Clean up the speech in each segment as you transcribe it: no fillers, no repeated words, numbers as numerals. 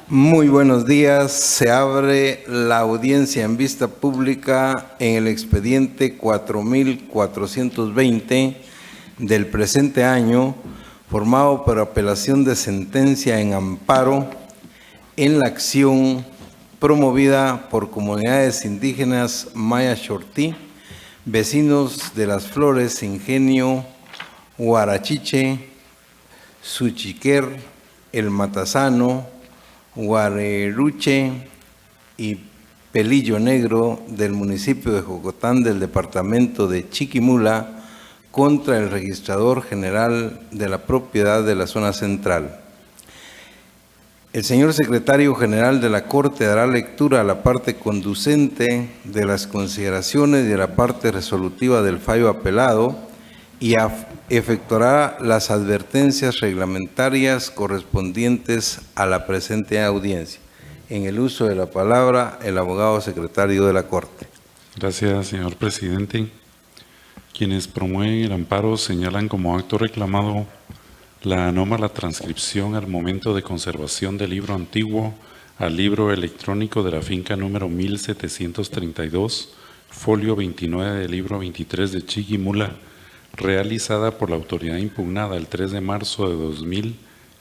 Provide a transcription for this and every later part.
Muy buenos días. Se abre la audiencia en vista pública en el expediente 4420 del presente año, formado por apelación de sentencia en amparo en la acción promovida por comunidades indígenas Maya Xortí, vecinos de Las Flores, Ingenio, Huarachiche, Suchiquer, El Matasano, Guareruche y Pelillo Negro del municipio de Jocotán del departamento de Chiquimula contra el registrador general de la propiedad de la zona central. El señor secretario general de la Corte dará lectura a la parte conducente de las consideraciones y a la parte resolutiva del fallo apelado y efectuará las advertencias reglamentarias correspondientes a la presente audiencia. En el uso de la palabra, el abogado secretario de la Corte. Gracias, señor presidente. Quienes promueven el amparo señalan como acto reclamado la anómala transcripción al momento de conservación del libro antiguo al libro electrónico de la finca número 1732, folio 29 del libro 23 de Chiquimula, realizada por la autoridad impugnada el 3 de marzo de 2000,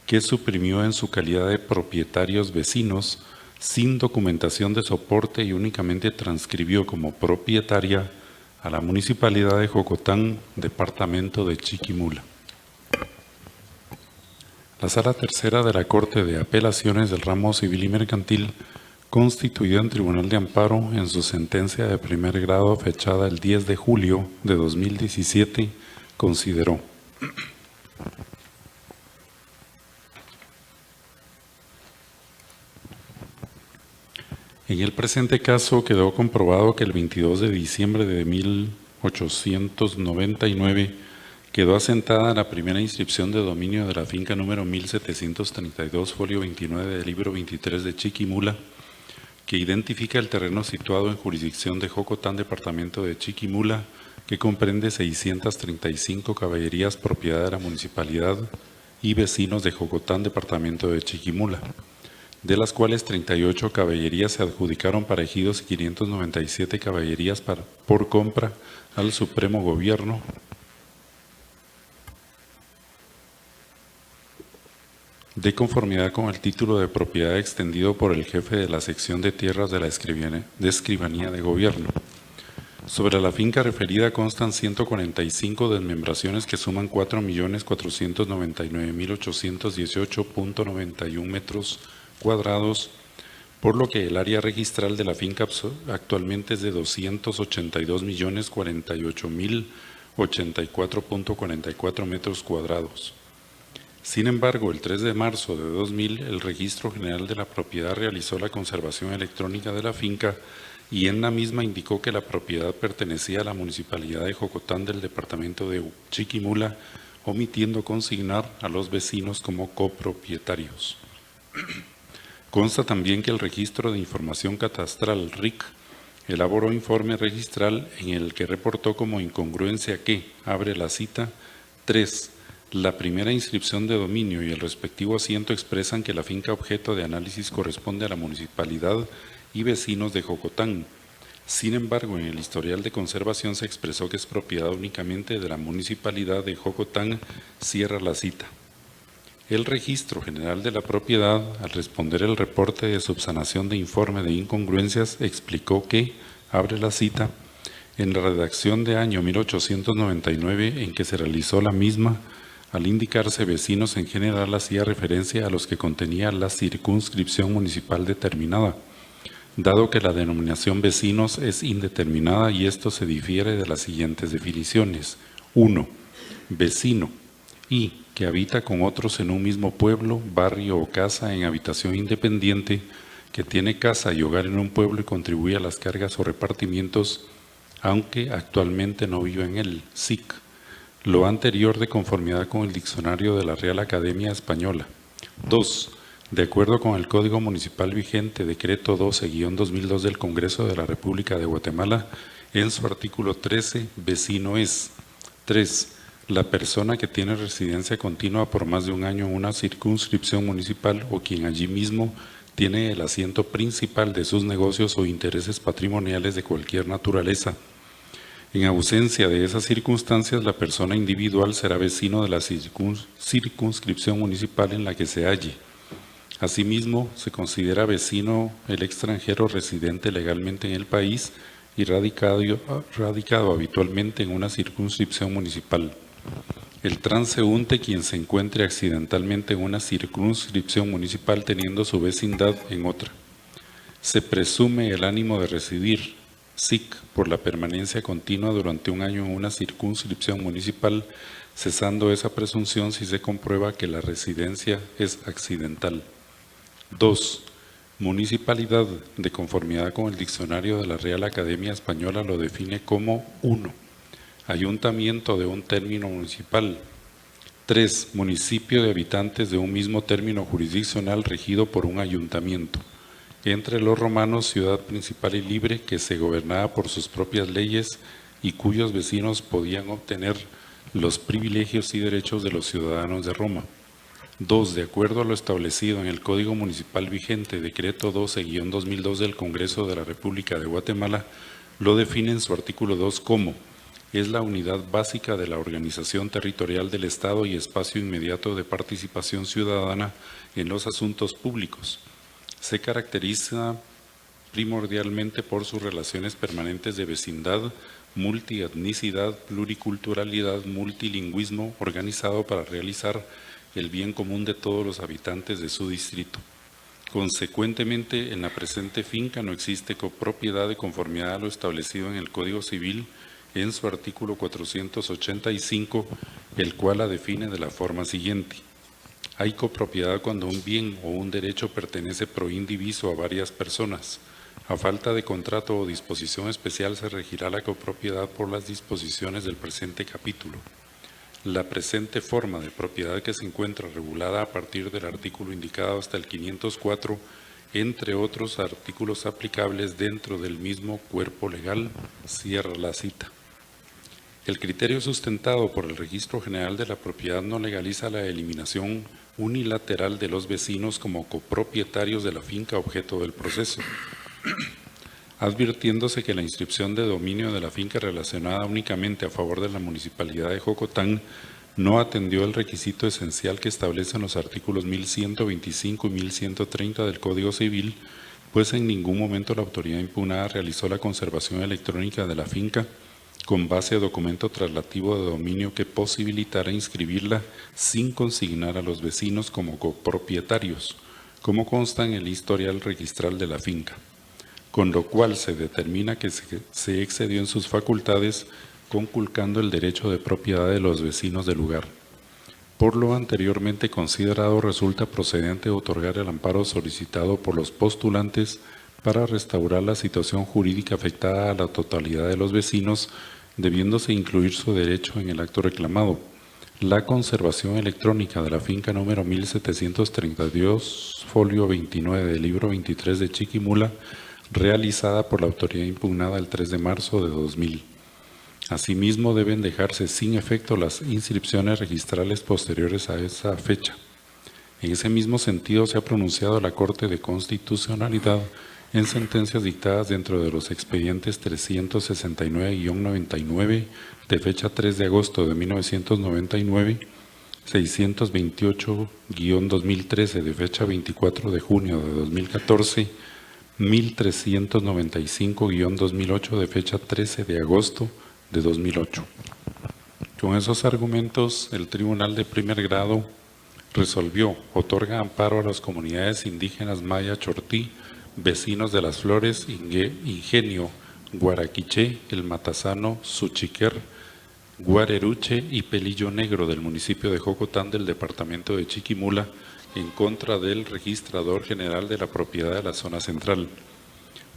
que suprimió en su calidad de propietarios vecinos sin documentación de soporte y únicamente transcribió como propietaria a la Municipalidad de Jocotán, departamento de Chiquimula. La Sala Tercera de la Corte de Apelaciones del Ramo Civil y Mercantil, constituida en Tribunal de Amparo en su sentencia de primer grado fechada el 10 de julio de 2017, consideró: en el presente caso quedó comprobado que el 22 de diciembre de 1899 quedó asentada la primera inscripción de dominio de la finca número 1732, folio 29 del libro 23 de Chiquimula, que identifica el terreno situado en jurisdicción de Jocotán, departamento de Chiquimula, que comprende 635 caballerías propiedad de la municipalidad y vecinos de Jocotán, departamento de Chiquimula, de las cuales 38 caballerías se adjudicaron para ejidos y 597 caballerías por compra al Supremo Gobierno, de conformidad con el título de propiedad extendido por el jefe de la sección de tierras de la Escribanía de Gobierno. Sobre la finca referida constan 145 desmembraciones que suman 4.499.818.91 metros cuadrados, por lo que el área registral de la finca actualmente es de 282.048.084.44 metros cuadrados. Sin embargo, el 3 de marzo de 2000, el Registro General de la Propiedad realizó la conservación electrónica de la finca y en la misma indicó que la propiedad pertenecía a la Municipalidad de Jocotán del departamento de Chiquimula, omitiendo consignar a los vecinos como copropietarios. Consta también que el Registro de Información Catastral, RIC, elaboró informe registral en el que reportó como incongruencia que, abre la cita, 3. La primera inscripción de dominio y el respectivo asiento expresan que la finca objeto de análisis corresponde a la municipalidad y vecinos de Jocotán. Sin embargo, en el historial de conservación se expresó que es propiedad únicamente de la municipalidad de Jocotán, cierra la cita. El Registro General de la Propiedad, al responder el reporte de subsanación de informe de incongruencias, explicó que, abre la cita, en la redacción de año 1899 en que se realizó la misma, al indicarse vecinos en general hacía referencia a los que contenía la circunscripción municipal determinada, dado que la denominación vecinos es indeterminada y esto se difiere de las siguientes definiciones. 1. Vecino, y que habita con otros en un mismo pueblo, barrio o casa en habitación independiente, que tiene casa y hogar en un pueblo y contribuye a las cargas o repartimientos, aunque actualmente no vive en él. SIC. Lo anterior de conformidad con el diccionario de la Real Academia Española. 2. De acuerdo con el Código Municipal vigente, Decreto 12-2002 del Congreso de la República de Guatemala, en su artículo 13, vecino es. 3. La persona que tiene residencia continua por más de un año en una circunscripción municipal o quien allí mismo tiene el asiento principal de sus negocios o intereses patrimoniales de cualquier naturaleza. En ausencia de esas circunstancias, la persona individual será vecino de la circunscripción municipal en la que se halle. Asimismo, se considera vecino el extranjero residente legalmente en el país y radicado habitualmente en una circunscripción municipal. El transeúnte quien se encuentre accidentalmente en una circunscripción municipal teniendo su vecindad en otra. Se presume el ánimo de residir, SIC, por la permanencia continua durante un año en una circunscripción municipal, cesando esa presunción si se comprueba que la residencia es accidental. 2. Municipalidad, de conformidad con el diccionario de la Real Academia Española, lo define como 1. Ayuntamiento de un término municipal. 3. Municipio de habitantes de un mismo término jurisdiccional regido por un ayuntamiento. Entre los romanos, ciudad principal y libre que se gobernaba por sus propias leyes y cuyos vecinos podían obtener los privilegios y derechos de los ciudadanos de Roma. 2. De acuerdo a lo establecido en el Código Municipal vigente, Decreto 12-2002 del Congreso de la República de Guatemala, lo define en su artículo 2 como: es la unidad básica de la organización territorial del Estado y espacio inmediato de participación ciudadana en los asuntos públicos. Se caracteriza primordialmente por sus relaciones permanentes de vecindad, multietnicidad, pluriculturalidad, multilingüismo, organizado para realizar el bien común de todos los habitantes de su distrito. Consecuentemente, en la presente finca no existe copropiedad de conformidad a lo establecido en el Código Civil en su artículo 485, el cual la define de la forma siguiente: hay copropiedad cuando un bien o un derecho pertenece pro indiviso a varias personas. A falta de contrato o disposición especial se regirá la copropiedad por las disposiciones del presente capítulo. La presente forma de propiedad, que se encuentra regulada a partir del artículo indicado hasta el 504, entre otros artículos aplicables dentro del mismo cuerpo legal, cierra la cita. El criterio sustentado por el Registro General de la Propiedad no legaliza la eliminación unilateral de los vecinos como copropietarios de la finca objeto del proceso, advirtiéndose que la inscripción de dominio de la finca relacionada únicamente a favor de la Municipalidad de Jocotán no atendió el requisito esencial que establecen los artículos 1125 y 1130 del Código Civil, pues en ningún momento la autoridad impugnada realizó la conservación electrónica de la finca con base a documento traslativo de dominio que posibilitara inscribirla sin consignar a los vecinos como copropietarios, como consta en el historial registral de la finca, con lo cual se determina que se excedió en sus facultades conculcando el derecho de propiedad de los vecinos del lugar. Por lo anteriormente considerado, resulta procedente otorgar el amparo solicitado por los postulantes para restaurar la situación jurídica afectada a la totalidad de los vecinos, debiéndose incluir su derecho en el acto reclamado. La conservación electrónica de la finca número 1732, folio 29 del libro 23 de Chiquimula, realizada por la autoridad impugnada el 3 de marzo de 2000. Asimismo, deben dejarse sin efecto las inscripciones registrales posteriores a esa fecha. En ese mismo sentido, se ha pronunciado la Corte de Constitucionalidad en sentencias dictadas dentro de los expedientes 369-99 de fecha 3 de agosto de 1999, 628-2013 de fecha 24 de junio de 2014, 1395-2008 de fecha 13 de agosto de 2008. Con esos argumentos, el Tribunal de Primer Grado resolvió: otorga amparo a las comunidades indígenas Maya Chortí, vecinos de Las Flores, Ingenio, Guaraquiché, El Matasano, Suchiquer, Guareruche y Pelillo Negro del municipio de Jocotán del departamento de Chiquimula, en contra del Registrador General de la Propiedad de la Zona Central,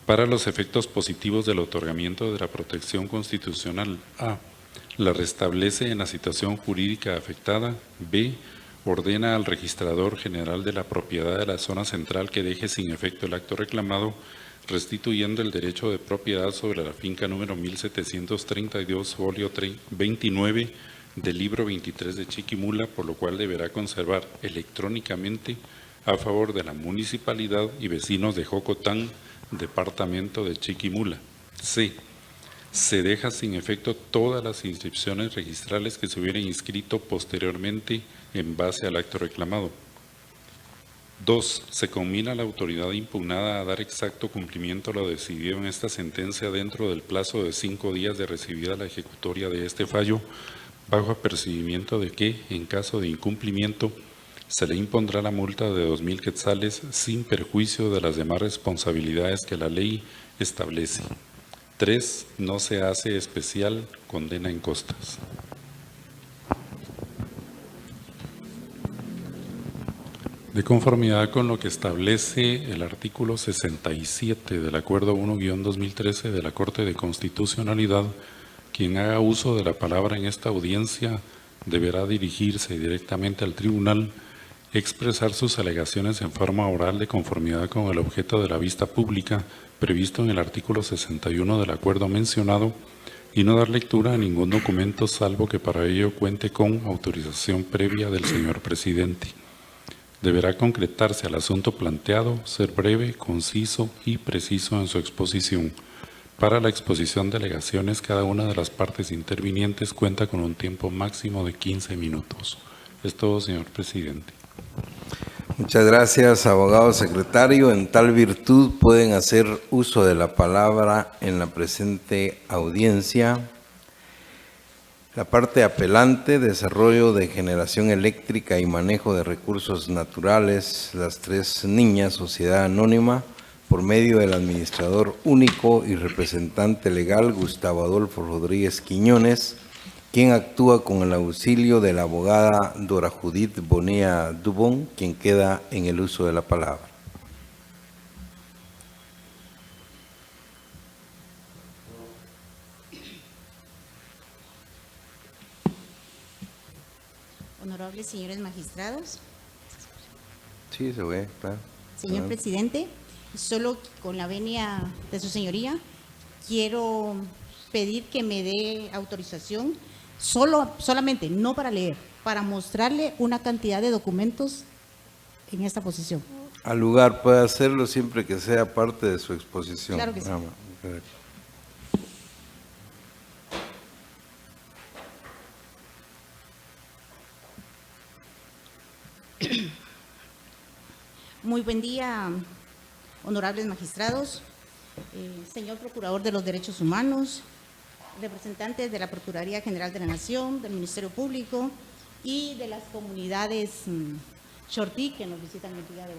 para los efectos positivos del otorgamiento de la protección constitucional. A. La restablece en la situación jurídica afectada. B. Ordena al Registrador General de la Propiedad de la Zona Central que deje sin efecto el acto reclamado, restituyendo el derecho de propiedad sobre la finca número 1732, folio 29 del libro 23 de Chiquimula, por lo cual deberá conservar electrónicamente a favor de la municipalidad y vecinos de Jocotán, departamento de Chiquimula. C. Se deja sin efecto todas las inscripciones registrales que se hubieran inscrito posteriormente en base al acto reclamado. 2. Se conmina a la autoridad impugnada a dar exacto cumplimiento a lo decidido en esta sentencia dentro del plazo de 5 días de recibida la ejecutoria de este fallo, bajo apercibimiento de que, en caso de incumplimiento, se le impondrá la multa de 2,000 quetzales sin perjuicio de las demás responsabilidades que la ley establece. 3. No se hace especial condena en costas. De conformidad con lo que establece el artículo 67 del Acuerdo 1-2013 de la Corte de Constitucionalidad, quien haga uso de la palabra en esta audiencia deberá dirigirse directamente al tribunal, expresar sus alegaciones en forma oral de conformidad con el objeto de la vista pública previsto en el artículo 61 del acuerdo mencionado y no dar lectura a ningún documento salvo que para ello cuente con autorización previa del señor presidente. Deberá concretarse al asunto planteado, ser breve, conciso y preciso en su exposición. Para la exposición de alegaciones, cada una de las partes intervinientes cuenta con un tiempo máximo de 15 minutos. Es todo, señor presidente. Muchas gracias, abogado secretario. En tal virtud pueden hacer uso de la palabra en la presente audiencia la parte apelante, desarrollo de generación eléctrica y manejo de recursos naturales, las tres niñas, sociedad anónima, por medio del administrador único y representante legal Gustavo Adolfo Rodríguez Quiñones, quien actúa con el auxilio de la abogada Dora Judith Bonilla Dubón, quien queda en el uso de la palabra. Honorables señores magistrados. Sí, se ve, claro. Señor presidente, solo con la venia de su señoría, quiero pedir que me dé autorización, solamente, no para leer, para mostrarle una cantidad de documentos en esta posición. Al lugar, puede hacerlo siempre que sea parte de su exposición. Claro que sí. Muy buen día, honorables magistrados, señor Procurador de los Derechos Humanos, representantes de la Procuraduría General de la Nación, del Ministerio Público y de las comunidades Chortí que nos visitan el día de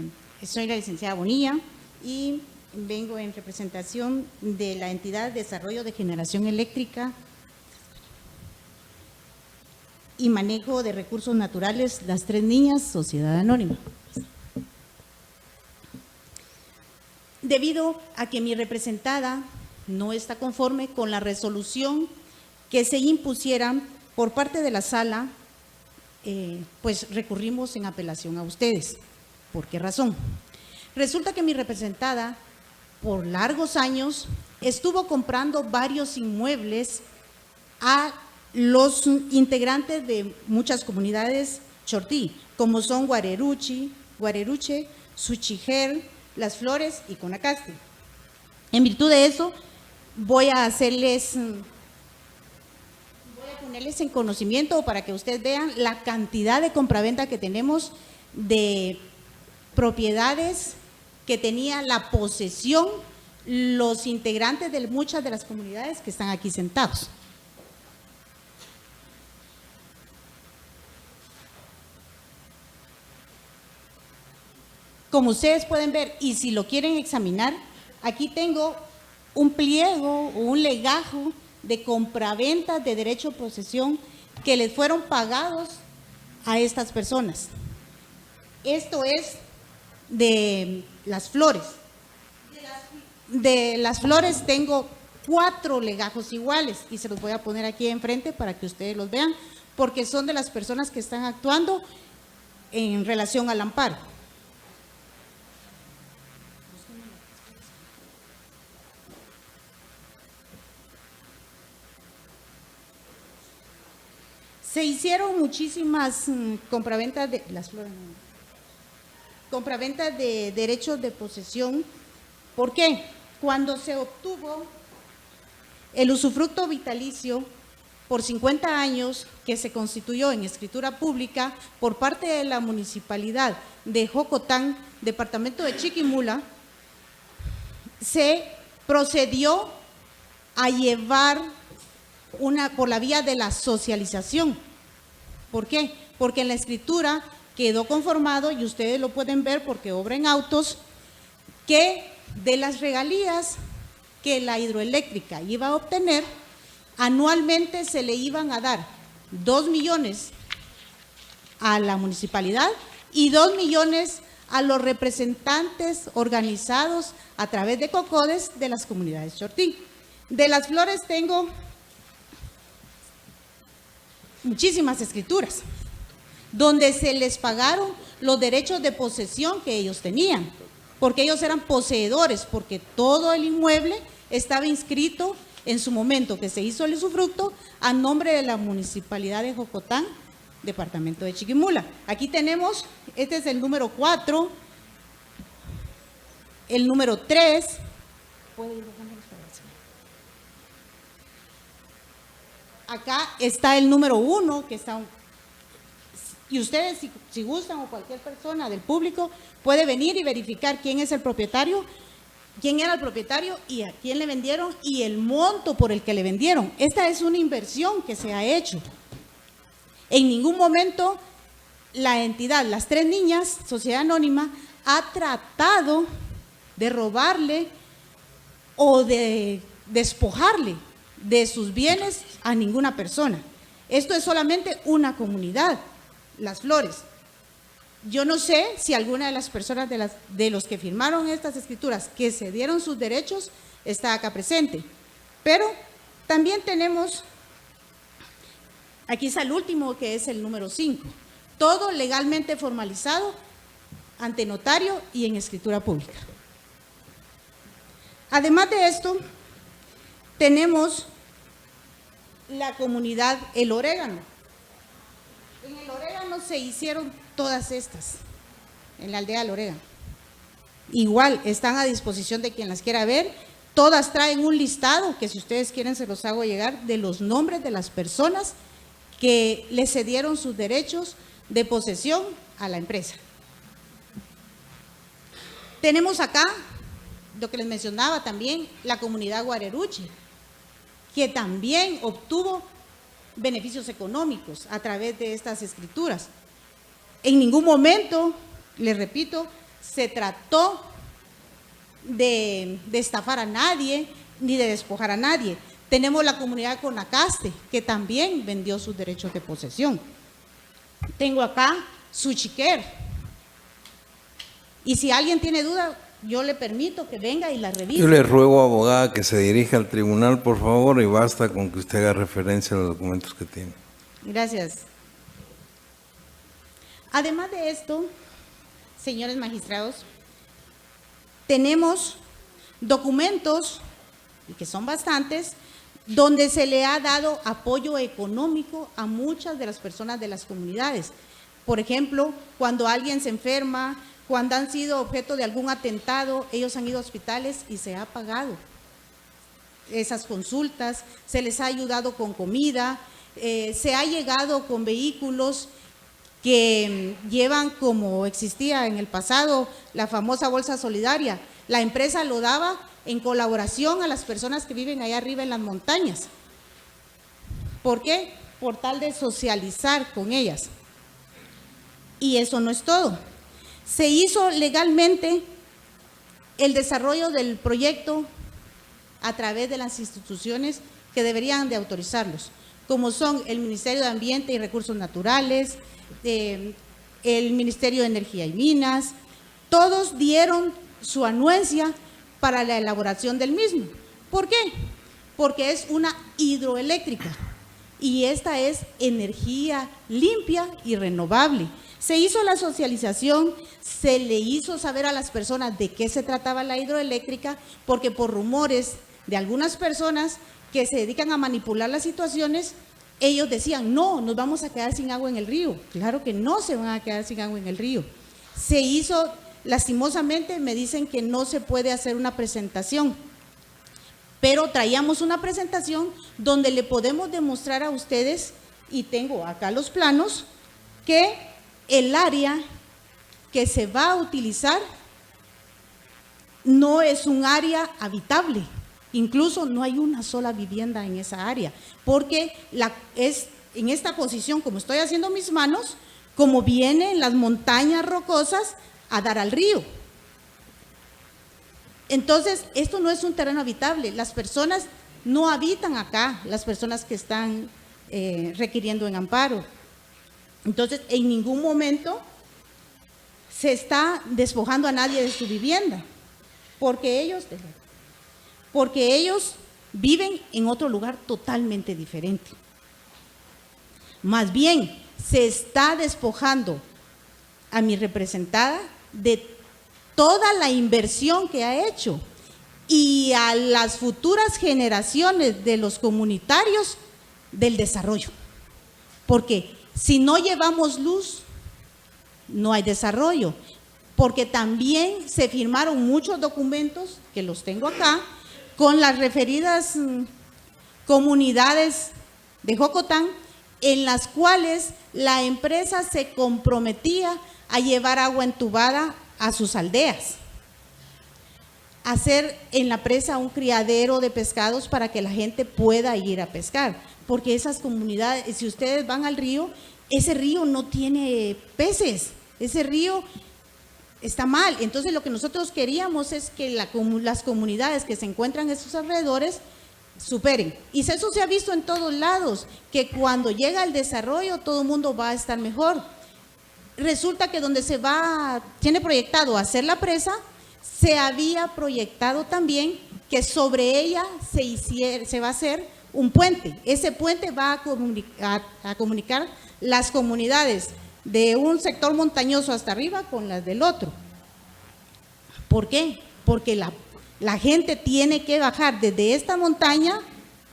hoy. Soy la licenciada Bonilla y vengo en representación de la entidad de Desarrollo de Generación Eléctrica y Manejo de Recursos Naturales, Las Tres Niñas, Sociedad Anónima. Debido a que mi representada no está conforme con la resolución que se impusiera por parte de la sala, pues recurrimos en apelación a ustedes. ¿Por qué razón? Resulta que mi representada, por largos años, estuvo comprando varios inmuebles a los integrantes de muchas comunidades Chortí, como son Guareruche, Suchijer, Las Flores y Conacaste. En virtud de eso, voy a ponerles en conocimiento para que ustedes vean la cantidad de compraventa que tenemos de propiedades que tenía la posesión los integrantes de muchas de las comunidades que están aquí sentados. Como ustedes pueden ver, y si lo quieren examinar, aquí tengo un pliego o un legajo de compraventas de derecho de posesión que les fueron pagados a estas personas. Esto es de Las Flores. De Las Flores tengo 4 legajos iguales y se los voy a poner aquí enfrente para que ustedes los vean, porque son de las personas que están actuando en relación al amparo. hicieron muchísimas compraventas de las flores, compraventas de derechos de posesión. ¿Por qué? Cuando se obtuvo el usufructo vitalicio por 50 años que se constituyó en escritura pública por parte de la municipalidad de Jocotán, departamento de Chiquimula, se procedió a llevar por la vía de la socialización. ¿Por qué? Porque en la escritura quedó conformado, y ustedes lo pueden ver porque obra en autos, que de las regalías que la hidroeléctrica iba a obtener, anualmente se le iban a dar 2 millones a la municipalidad y 2 millones a los representantes organizados a través de COCODES de las comunidades Chortín. De las flores tengo muchísimas escrituras donde se les pagaron los derechos de posesión que ellos tenían, porque ellos eran poseedores, porque todo el inmueble estaba inscrito en su momento que se hizo el usufructo a nombre de la municipalidad de Jocotán, departamento de Chiquimula. Aquí tenemos, este es el número 4, el número 3. Acá está el número 1, que está, y ustedes si gustan, o cualquier persona del público puede venir y verificar quién es el propietario, quién era el propietario y a quién le vendieron y el monto por el que le vendieron. Esta es una inversión que se ha hecho. En ningún momento la entidad, las 3 niñas, Sociedad Anónima, ha tratado de robarle o de despojarle de sus bienes a ninguna persona. Esto es solamente una comunidad, Las Flores. Yo no sé si alguna de las personas de los que firmaron estas escrituras que se dieron sus derechos está acá presente, pero también tenemos, aquí está el último, que es el número 5, todo legalmente formalizado ante notario y en escritura pública. Además de esto, tenemos la comunidad El Orégano. En El Orégano se hicieron todas estas, en la aldea del Orégano. Igual, están a disposición de quien las quiera ver. Todas traen un listado, que si ustedes quieren se los hago llegar, de los nombres de las personas que le cedieron sus derechos de posesión a la empresa. Tenemos acá, lo que les mencionaba también, la comunidad Guareruche, que también obtuvo beneficios económicos a través de estas escrituras. En ningún momento, les repito, se trató de estafar a nadie ni de despojar a nadie. Tenemos la comunidad Conacaste, que también vendió sus derechos de posesión. Tengo acá Suchiquer. Y si alguien tiene duda, yo le permito que venga y la revise. Yo le ruego, abogada, que se dirija al tribunal, por favor, y basta con que usted haga referencia a los documentos que tiene. Gracias. Además de esto, señores magistrados, tenemos documentos, y que son bastantes, donde se le ha dado apoyo económico a muchas de las personas de las comunidades. Por ejemplo, cuando alguien se enferma, cuando han sido objeto de algún atentado, ellos han ido a hospitales y se ha pagado esas consultas, se les ha ayudado con comida, se ha llegado con vehículos que llevan, como existía en el pasado, la famosa bolsa solidaria. La empresa lo daba en colaboración a las personas que viven allá arriba en las montañas. ¿Por qué? Por tal de socializar con ellas. Y eso no es todo. Se hizo legalmente el desarrollo del proyecto a través de las instituciones que deberían de autorizarlos, como son el Ministerio de Ambiente y Recursos Naturales, el Ministerio de Energía y Minas. Todos dieron su anuencia para la elaboración del mismo. ¿Por qué? Porque es una hidroeléctrica y esta es energía limpia y renovable. Se hizo la socialización, se le hizo saber a las personas de qué se trataba la hidroeléctrica, porque por rumores de algunas personas que se dedican a manipular las situaciones, ellos decían, no, nos vamos a quedar sin agua en el río. Claro que no se van a quedar sin agua en el río. Se hizo, lastimosamente me dicen que no se puede hacer una presentación, pero traíamos una presentación donde le podemos demostrar a ustedes, y tengo acá los planos, que el área que se va a utilizar no es un área habitable. Incluso no hay una sola vivienda en esa área, porque es en esta posición, como estoy haciendo mis manos, como vienen las montañas rocosas a dar al río. Entonces, esto no es un terreno habitable. Las personas no habitan acá, las personas que están requiriendo en amparo. Entonces, en ningún momento se está despojando a nadie de su vivienda, porque ellos viven en otro lugar totalmente diferente. Más bien, se está despojando a mi representada de toda la inversión que ha hecho y a las futuras generaciones de los comunitarios del desarrollo. Porque si no llevamos luz, no hay desarrollo. Porque también se firmaron muchos documentos, que los tengo acá, con las referidas comunidades de Jocotán, en las cuales la empresa se comprometía a llevar agua entubada a sus aldeas, hacer en la presa un criadero de pescados para que la gente pueda ir a pescar, porque esas comunidades, si ustedes van al río, ese río no tiene peces, ese río está mal. Entonces lo que nosotros queríamos es que las comunidades que se encuentran en sus alrededores superen. Y eso se ha visto en todos lados, que cuando llega el desarrollo todo el mundo va a estar mejor. Resulta que donde tiene proyectado hacer la presa, se había proyectado también que sobre ella se va a hacer un puente. Ese puente va a comunicar las comunidades de un sector montañoso hasta arriba con las del otro. ¿Por qué? Porque la gente tiene que bajar desde esta montaña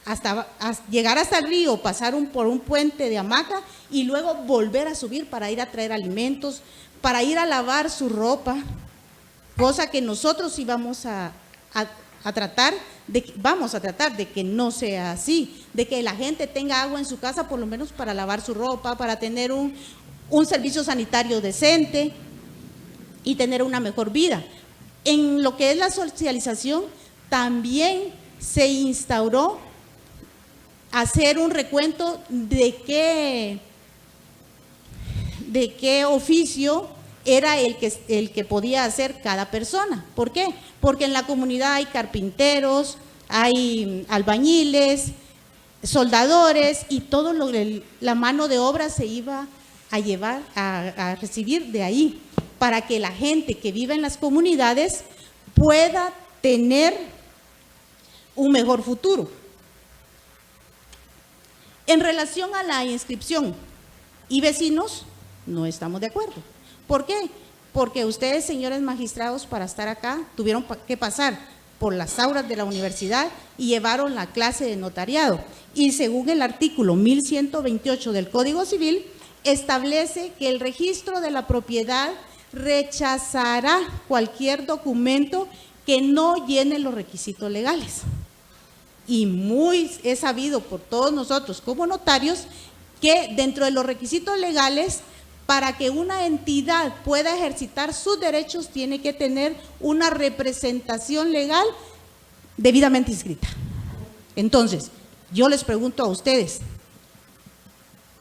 hasta llegar hasta el río, pasar por un puente de hamaca y luego volver a subir para ir a traer alimentos, para ir a lavar su ropa, cosa que nosotros sí vamos a tratar de que no sea así, de que la gente tenga agua en su casa por lo menos para lavar su ropa, para tener un servicio sanitario decente y tener una mejor vida. En lo que es la socialización, también se instauró hacer un recuento de qué oficio era el que podía hacer cada persona. ¿Por qué? Porque en la comunidad hay carpinteros, hay albañiles, soldadores, y todo la mano de obra se iba a llevar, a recibir de ahí, para que la gente que vive en las comunidades pueda tener un mejor futuro. En relación a la inscripción y vecinos, no estamos de acuerdo. ¿Por qué? Porque ustedes, señores magistrados, para estar acá, tuvieron que pasar por las aulas de la universidad y llevaron la clase de notariado. Y según el artículo 1128 del Código Civil, establece que el registro de la propiedad rechazará cualquier documento que no llene los requisitos legales. Y es sabido por todos nosotros como notarios que dentro de los requisitos legales, para que una entidad pueda ejercitar sus derechos, tiene que tener una representación legal debidamente inscrita. Entonces, yo les pregunto a ustedes,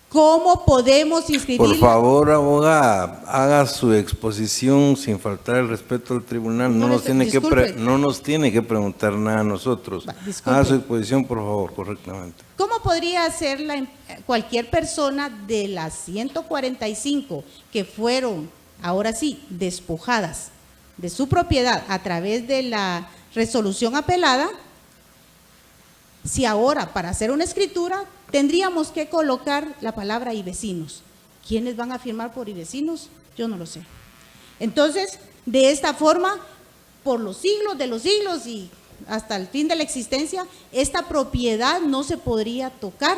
¿cómo podemos inscribir? Por favor, abogada, haga su exposición sin faltar el respeto al tribunal. No nos tiene que preguntar nada a nosotros. Haga su exposición, por favor, correctamente. ¿Cómo podría hacer cualquier persona de las 145 que fueron, ahora sí, despojadas de su propiedad a través de la resolución apelada, si ahora para hacer una escritura tendríamos que colocar la palabra y vecinos? ¿Quiénes van a firmar por y vecinos? Yo no lo sé. Entonces, de esta forma, por los siglos de los siglos y hasta el fin de la existencia, esta propiedad no se podría tocar.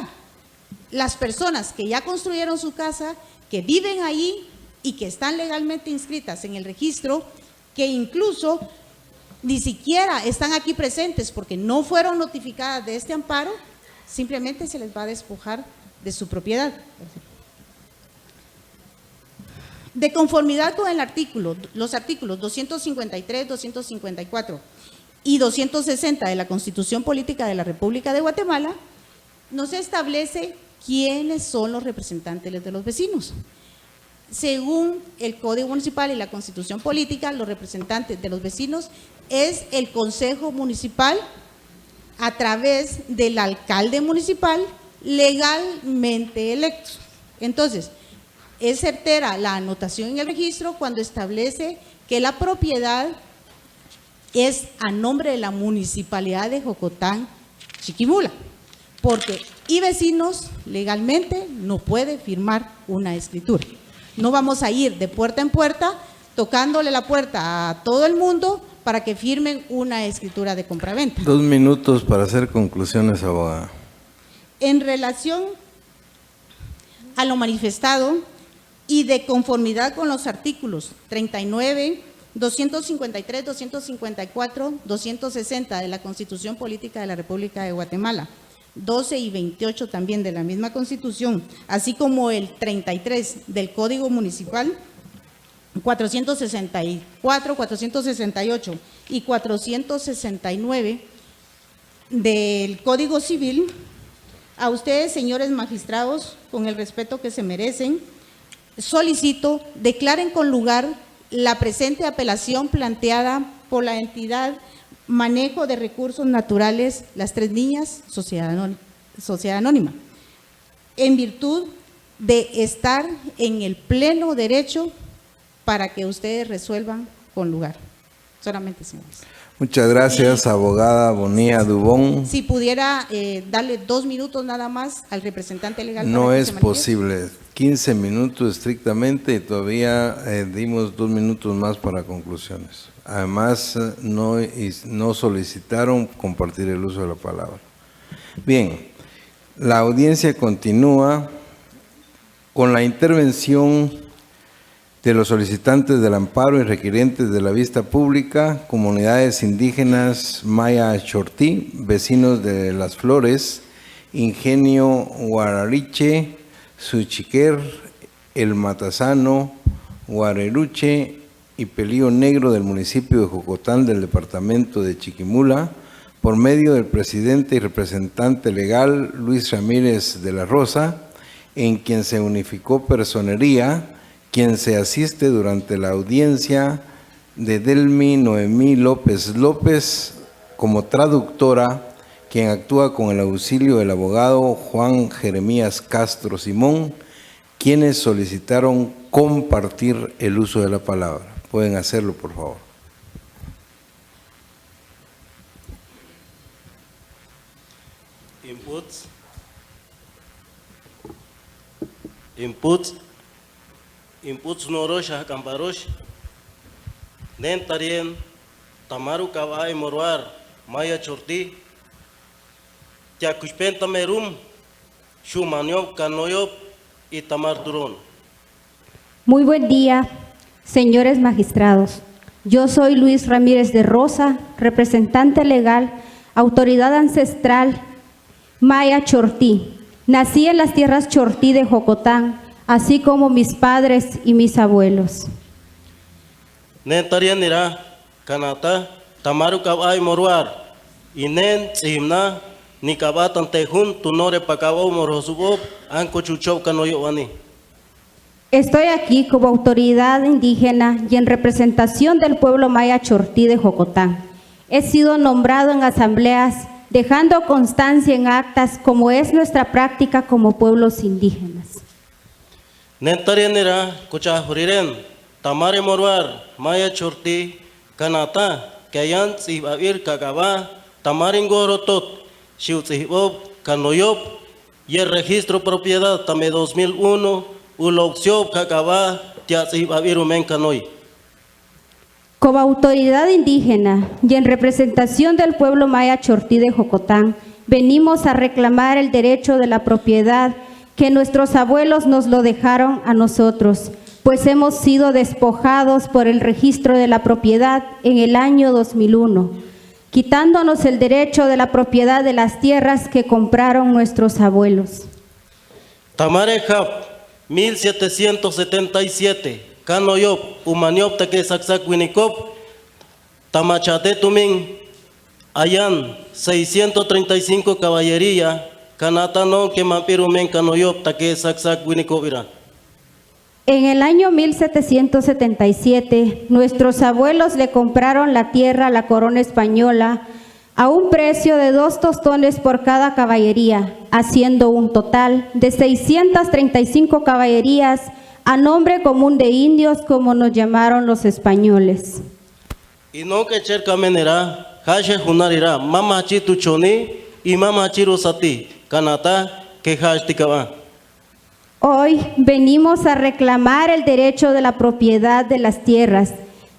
las personas que ya construyeron su casa, que viven ahí y que están legalmente inscritas en el registro, que incluso ni siquiera están aquí presentes porque no fueron notificadas de este amparo, simplemente se les va a despojar de su propiedad. De conformidad con el artículo, los artículos 253, 254 y 260 de la Constitución Política de la República de Guatemala, nos establece quiénes son los representantes de los vecinos. Según el Código Municipal y la Constitución Política, los representantes de los vecinos es el Consejo Municipal a través del alcalde municipal legalmente electo. Entonces, es certera la anotación en el registro cuando establece que la propiedad es a nombre de la Municipalidad de Jocotán, Chiquimula, porque y vecinos legalmente no puede firmar una escritura. No vamos a ir de puerta en puerta tocándole la puerta a todo el mundo para que firmen una escritura de compraventa. 2 minutos para hacer conclusiones, abogada. En relación a lo manifestado y de conformidad con los artículos 39, 253, 254, 260 de la Constitución Política de la República de Guatemala, 12 y 28 también de la misma Constitución, así como el 33 del Código Municipal, 464, 468 y 469 del Código Civil, a ustedes, señores magistrados, con el respeto que se merecen, solicito declaren con lugar la presente apelación planteada por la entidad Manejo de Recursos Naturales Las Tres Niñas, Sociedad Anónima, en virtud de estar en el pleno derecho para que ustedes resuelvan con lugar. Solamente, señores. Muchas gracias, abogada Bonilla Dubón. Si pudiera darle 2 minutos nada más al representante legal. No para que es se manifieste. posible, 15 minutos estrictamente y todavía dimos 2 minutos más para conclusiones. Además, no solicitaron compartir el uso de la palabra. Bien, la audiencia continúa con la intervención de los solicitantes del amparo y requirientes de la vista pública, comunidades indígenas Maya Chortí, vecinos de Las Flores, Ingenio Guarariche, Suchiquer, El Matasano, Guareruche y Pelío Negro del municipio de Jocotán del departamento de Chiquimula, por medio del presidente y representante legal Luis Ramírez de la Rosa, en quien se unificó personería, quien se asiste durante la audiencia de Delmi Noemí López López como traductora, quien actúa con el auxilio del abogado Juan Jeremías Castro Simón, quienes solicitaron compartir el uso de la palabra. Pueden hacerlo, por favor. Inputs norosh hakamparosh nen tarien tamaru kawai morwar Maya Chortí tiakushpenta merum shumanyop kanoyop y tamar durón. Muy buen día, señores magistrados. Yo soy Luis Ramírez de Rosa, representante legal, autoridad ancestral Maya Chortí. Nací en las tierras Chortí de Jocotán, así como mis padres y mis abuelos. Nen tarien nira kanata tamaru kawai morwar y nen tzimna ni kabatan tejun tunore pakabo morosubop anko chuchop kanoyo wani. Estoy aquí como autoridad indígena y en representación del pueblo Maya Chortí de Jocotán. He sido nombrado en asambleas, dejando constancia en actas como es nuestra práctica como pueblos indígenas. Nentarienera kuchahuriren tamare morwar Maya Chortí kanata kayan tsibabir kakaba tamarin gorotot shiutsibob kanoyop y el registro propiedad tame 2001 uloxiop kakaba tiatsibabir umen kanoy. Como autoridad indígena y en representación del pueblo Maya Chortí de Jocotán, venimos a reclamar el derecho de la propiedad que nuestros abuelos nos lo dejaron a nosotros, pues hemos sido despojados por el registro de la propiedad en el año 2001, quitándonos el derecho de la propiedad de las tierras que compraron nuestros abuelos. Tamarejap 1777 Kanoyop Umaniop Take Saksak Winikop Tamachate Tumin Ayan 635 caballería Kanata no que Mampirumen Kanoyop Take Saksak Winikop Irán. En el año 1777, nuestros abuelos le compraron la tierra a la corona española a un precio de 2 tostones por cada caballería, haciendo un total de 635 caballerías a nombre común de indios, como nos llamaron los españoles. Y no que cerca menera, Hashe Junarira, Mama Chitu Choni y Mama Chiru Sati, Kanata que Hashtikaba. Hoy venimos a reclamar el derecho de la propiedad de las tierras,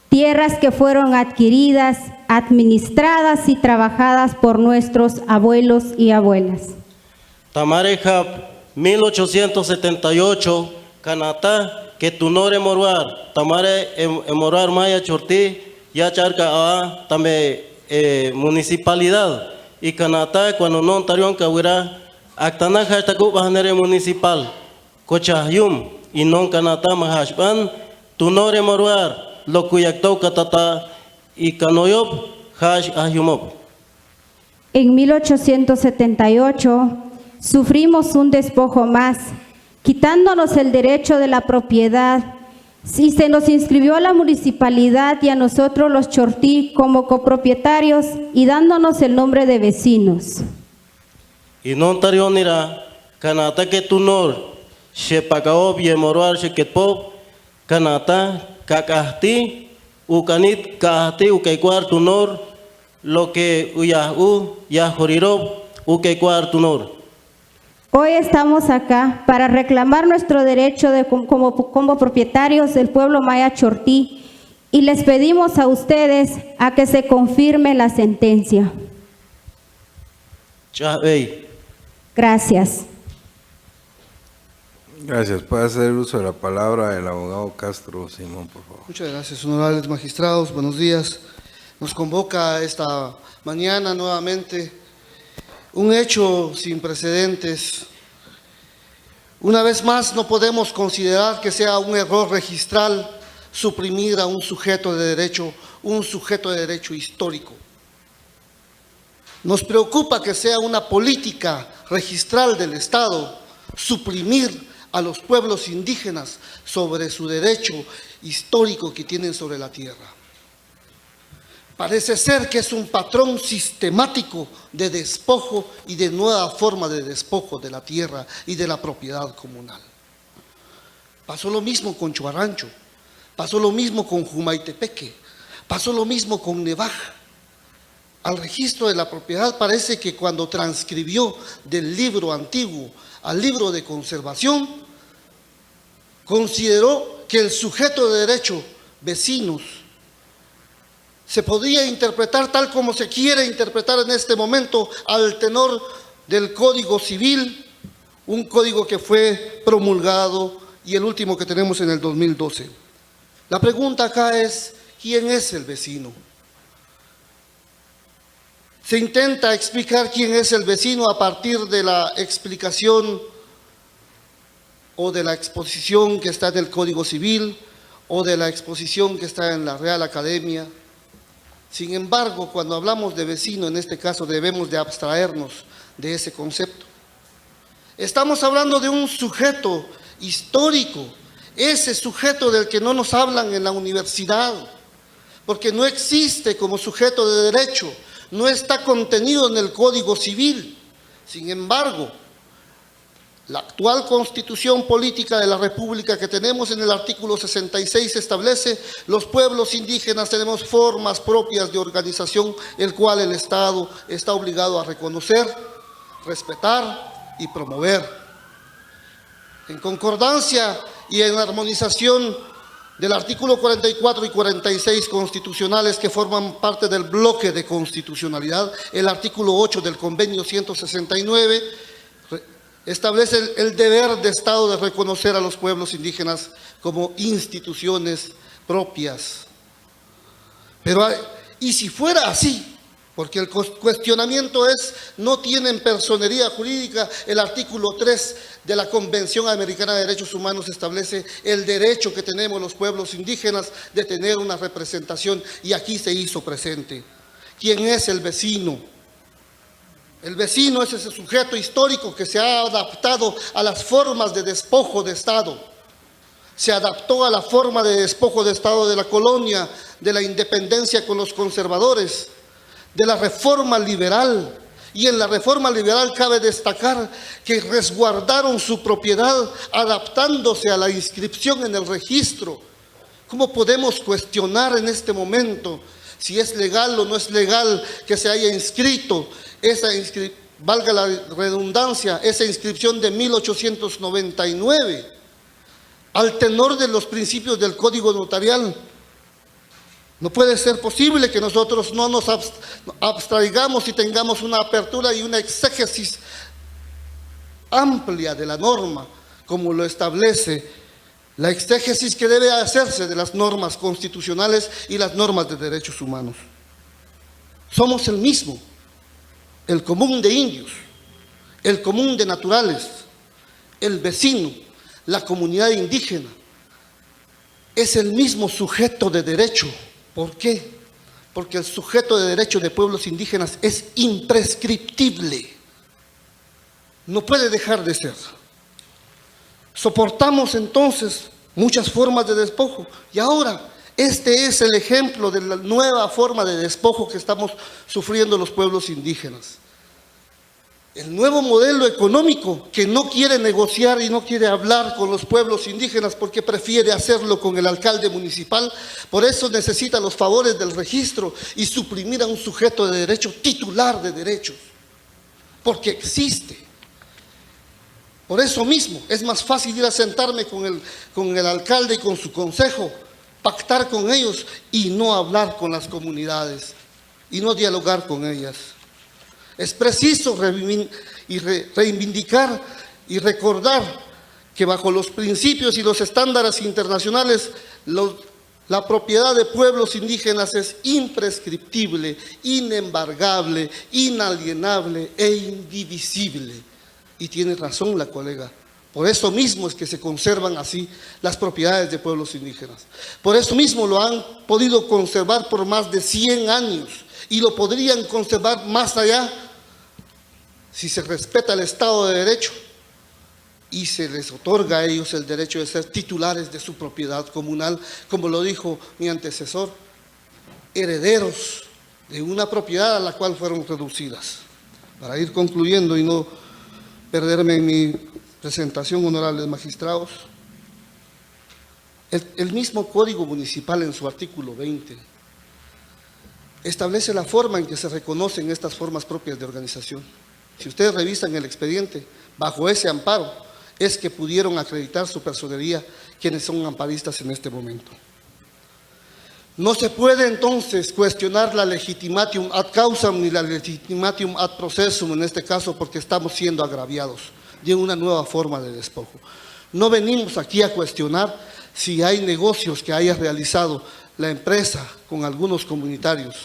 tierras que fueron adquiridas, administradas y trabajadas por nuestros abuelos y abuelas. Tamarejap 1878 Kanata que tunore moruar Tamare moruar Maya Chorti ya charca a tame municipalidad y Kanata cuando no tarion kawira actana hashtaku bahanere municipal Cochayum y non Kanata mahashban tunore moruar lo kuyakto katata y Kanoyop hash ayumop. En 1878 sufrimos un despojo más, quitándonos el derecho de la propiedad, y se nos inscribió a la municipalidad y a nosotros los chortí como copropietarios y dándonos el nombre de vecinos. Y non tarionira Kanata que tunor Shepakao Biemoruar Sheketpop Kanata Kakahti Ukanit Kahti Ukaikwar Tunor lo que Uyahu Yahorirop Ukaikwar Tunor. Hoy estamos acá para reclamar nuestro derecho como propietarios del pueblo maya chortí y les pedimos a ustedes a que se confirme la sentencia. Chahbei. Gracias. Gracias. Puede hacer uso de la palabra el abogado Castro Simón, por favor. Muchas gracias, honorables magistrados. Buenos días. Nos convoca esta mañana nuevamente un hecho sin precedentes. Una vez más, no podemos considerar que sea un error registral suprimir a un sujeto de derecho histórico. Nos preocupa que sea una política registral del Estado suprimir a los pueblos indígenas sobre su derecho histórico que tienen sobre la tierra. Parece ser que es un patrón sistemático de despojo y de nueva forma de despojo de la tierra y de la propiedad comunal. Pasó lo mismo con Chuarancho, pasó lo mismo con Jumaitepeque, pasó lo mismo con Nevaj. Al registro de la propiedad parece que cuando transcribió del libro antiguo al libro de conservación, consideró que el sujeto de derecho, vecinos, se podía interpretar tal como se quiere interpretar en este momento al tenor del Código Civil, un código que fue promulgado y el último que tenemos en el 2012. La pregunta acá es, ¿quién es el vecino? Se intenta explicar quién es el vecino a partir de la explicación o de la exposición que está en el Código Civil o de la exposición que está en la Real Academia. Sin embargo, cuando hablamos de vecino, en este caso debemos de abstraernos de ese concepto. Estamos hablando de un sujeto histórico, ese sujeto del que no nos hablan en la universidad, porque no existe como sujeto de derecho, no está contenido en el Código Civil. Sin embargo, la actual Constitución Política de la República que tenemos en el artículo 66 establece: los pueblos indígenas tenemos formas propias de organización, el cual el Estado está obligado a reconocer, respetar y promover. En concordancia y en armonización del artículo 44 y 46 constitucionales que forman parte del bloque de constitucionalidad, el artículo 8 del convenio 169 establece el deber de Estado de reconocer a los pueblos indígenas como instituciones propias. Pero, y si fuera así, porque el cuestionamiento es, no tienen personería jurídica, el artículo 3 de la Convención Americana de Derechos Humanos establece el derecho que tenemos los pueblos indígenas de tener una representación, y aquí se hizo presente. ¿Quién es el vecino? El vecino es ese sujeto histórico que se ha adaptado a las formas de despojo de Estado. Se adaptó a la forma de despojo de Estado de la colonia, de la independencia con los conservadores, de la reforma liberal. Y en la reforma liberal cabe destacar que resguardaron su propiedad adaptándose a la inscripción en el registro. ¿Cómo podemos cuestionar en este momento si es legal o no es legal que se haya inscrito valga la redundancia, esa inscripción de 1899, al tenor de los principios del Código Notarial? No puede ser posible que nosotros no nos abstraigamos y tengamos una apertura y una exégesis amplia de la norma, como lo establece la exégesis que debe hacerse de las normas constitucionales y las normas de derechos humanos. Somos el mismo, el común de indios, el común de naturales, el vecino, la comunidad indígena. Es el mismo sujeto de derecho. ¿Por qué? Porque el sujeto de derecho de pueblos indígenas es imprescriptible. No puede dejar de ser. Soportamos entonces muchas formas de despojo. Y ahora, este es el ejemplo de la nueva forma de despojo que estamos sufriendo los pueblos indígenas. El nuevo modelo económico que no quiere negociar y no quiere hablar con los pueblos indígenas porque prefiere hacerlo con el alcalde municipal. Por eso necesita los favores del registro y suprimir a un sujeto de derecho titular de derechos. Porque existe. Por eso mismo es más fácil ir a sentarme con el alcalde y con su consejo, pactar con ellos y no hablar con las comunidades y no dialogar con ellas. Es preciso reivindicar y recordar que bajo los principios y los estándares internacionales, la propiedad de pueblos indígenas es imprescriptible, inembargable, inalienable e indivisible. Y tiene razón la colega. Por eso mismo es que se conservan así las propiedades de pueblos indígenas. Por eso mismo lo han podido conservar por más de 100 años y lo podrían conservar más allá si se respeta el Estado de Derecho y se les otorga a ellos el derecho de ser titulares de su propiedad comunal, como lo dijo mi antecesor, herederos de una propiedad a la cual fueron reducidas. Para ir concluyendo y no perderme en mi presentación, honorables magistrados, el mismo Código Municipal en su artículo 20 establece la forma en que se reconocen estas formas propias de organización. Si ustedes revisan el expediente, bajo ese amparo es que pudieron acreditar su personería quienes son amparistas en este momento. No se puede entonces cuestionar la legitimatium ad causam ni la legitimatium ad processum en este caso, porque estamos siendo agraviados de una nueva forma de despojo. No venimos aquí a cuestionar si hay negocios que haya realizado la empresa con algunos comunitarios.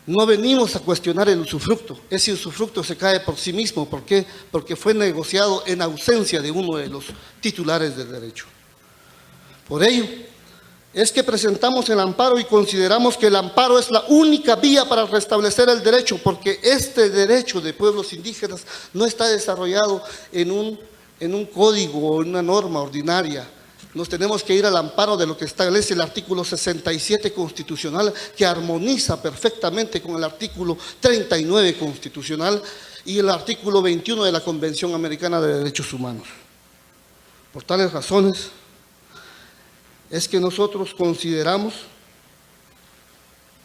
No venimos a cuestionar el usufructo. Ese usufructo se cae por sí mismo. ¿Por qué? Porque fue negociado en ausencia de uno de los titulares del derecho. Por ello, es que presentamos el amparo y consideramos que el amparo es la única vía para restablecer el derecho, porque este derecho de pueblos indígenas no está desarrollado en un código o en una norma ordinaria. Nos tenemos que ir al amparo de lo que establece el artículo 67 constitucional, que armoniza perfectamente con el artículo 39 constitucional y el artículo 21 de la Convención Americana de Derechos Humanos. Por tales razones, es que nosotros consideramos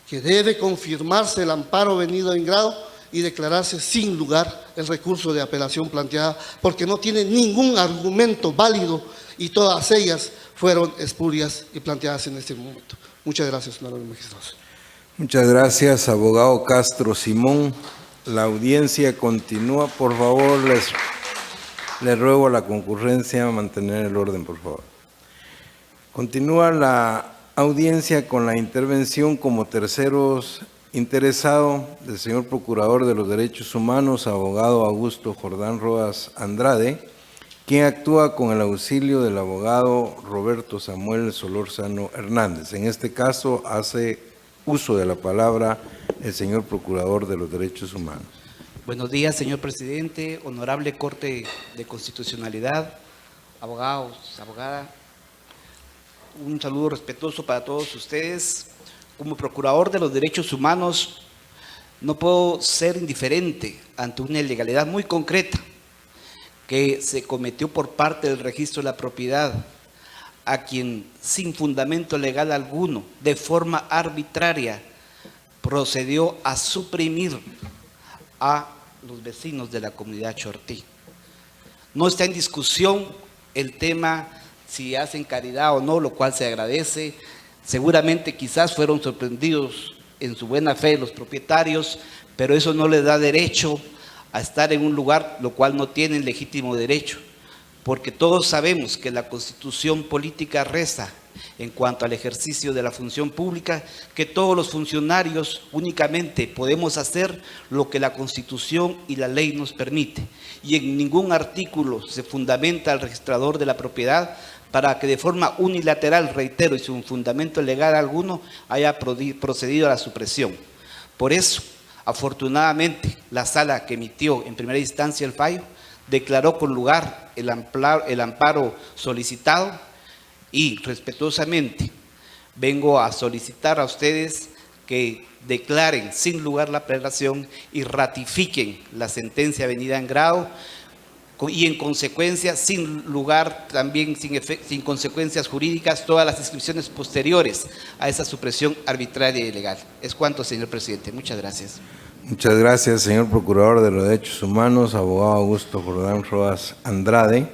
que debe confirmarse el amparo venido en grado y declararse sin lugar el recurso de apelación planteada, porque no tiene ningún argumento válido y todas ellas fueron espurias y planteadas en este momento. Muchas gracias, honorables magistrados. Muchas gracias, abogado Castro Simón. La audiencia continúa. Por favor, les ruego a la concurrencia mantener el orden, por favor. Continúa la audiencia con la intervención como terceros interesado del señor Procurador de los Derechos Humanos, abogado Augusto Jordán Roas Andrade, quien actúa con el auxilio del abogado Roberto Samuel Solórzano Hernández. En este caso, hace uso de la palabra el señor Procurador de los Derechos Humanos. Buenos días, señor presidente, honorable Corte de Constitucionalidad, abogados, abogada. Un saludo respetuoso para todos ustedes. Como Procurador de los Derechos Humanos, no puedo ser indiferente ante una ilegalidad muy concreta que se cometió por parte del Registro de la Propiedad, a quien sin fundamento legal alguno, de forma arbitraria, procedió a suprimir a los vecinos de la comunidad Chortí. No está en discusión el tema si hacen caridad o no, lo cual se agradece. Seguramente quizás fueron sorprendidos en su buena fe los propietarios, pero eso no les da derecho a estar en un lugar lo cual no tienen legítimo derecho, porque todos sabemos que la Constitución política reza en cuanto al ejercicio de la función pública, que todos los funcionarios únicamente podemos hacer lo que la Constitución y la ley nos permite, y en ningún artículo se fundamenta al registrador de la propiedad para que de forma unilateral, reitero, y sin fundamento legal alguno, haya procedido a la supresión. Por eso, afortunadamente, la sala que emitió en primera instancia el fallo declaró con lugar el amparo solicitado, y respetuosamente vengo a solicitar a ustedes que declaren sin lugar la apelación y ratifiquen la sentencia venida en grado, y en consecuencia, sin lugar, también sin consecuencias jurídicas, todas las inscripciones posteriores a esa supresión arbitraria y ilegal. Es cuanto, señor presidente. Muchas gracias. Muchas gracias, señor Procurador de los Derechos Humanos, abogado Augusto Jordán Roas Andrade.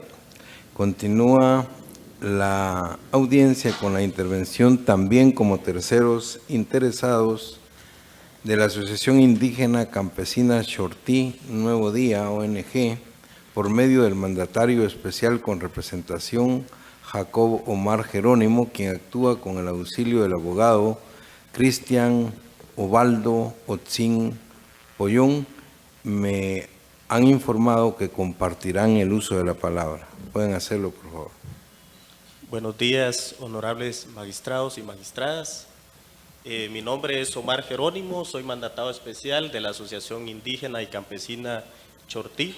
Continúa la audiencia con la intervención también como terceros interesados de la Asociación Indígena Campesina Chortí Nuevo Día, ONG, por medio del mandatario especial con representación Jacob Omar Jerónimo, quien actúa con el auxilio del abogado Cristian Ovaldo Otzin Pollón. Me han informado que compartirán el uso de la palabra. Pueden hacerlo, por favor. Buenos días, honorables magistrados y magistradas. Mi nombre es Omar Jerónimo, soy mandatado especial de la Asociación Indígena y Campesina Chortí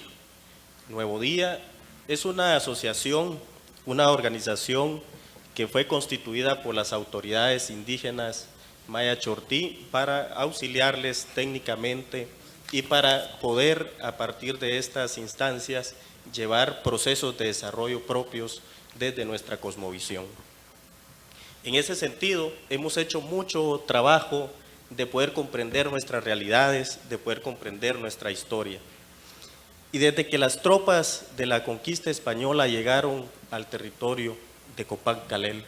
Nuevo Día. Es una asociación, una organización que fue constituida por las autoridades indígenas Maya Chortí para auxiliarles técnicamente y para poder, a partir de estas instancias, llevar procesos de desarrollo propios desde nuestra cosmovisión. En ese sentido, hemos hecho mucho trabajo de poder comprender nuestras realidades, de poder comprender nuestra historia. Y desde que las tropas de la conquista española llegaron al territorio de Copán Calel,